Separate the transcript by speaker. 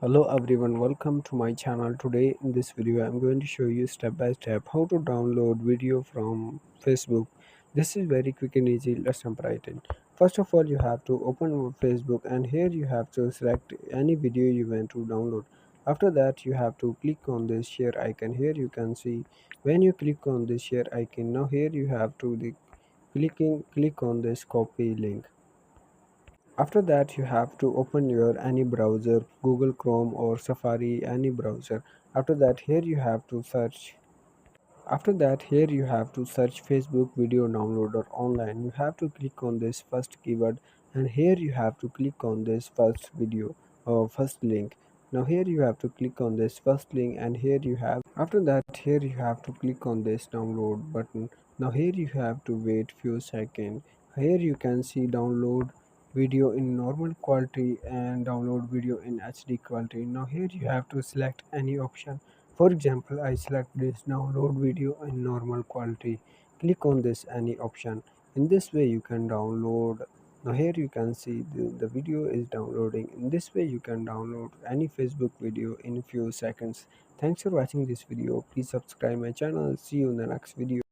Speaker 1: Hello everyone, welcome to my channel. Today in this video I'm going to show you step by step how to download video from Facebook. This is very quick and easy. Let's jump right in. First of all, you have to open your Facebook and here you have to select any video you want to download. After that you have to click on this share icon. Here you can see when you click on this share icon, now here you have to click on this copy link. After that you have to open your any browser, Google Chrome or Safari, any browser. After that here you have to search. After that here you have to search Facebook video downloader online. You have to click on this first keyword and here you have to click on this first video or first link. Now here you have to click on this first link and here you have, after that here you have to click on this download button. Now here you have to wait few seconds. Here you can see download video in normal quality and download video in HD quality. Now here you have to select any option. For example, I select this download video in normal quality. Click on this any option. In this way you can download. Now here you can see the video is downloading. In this way you can download any Facebook video in few seconds. Thanks for watching this video. Please subscribe my channel. See you in the next video.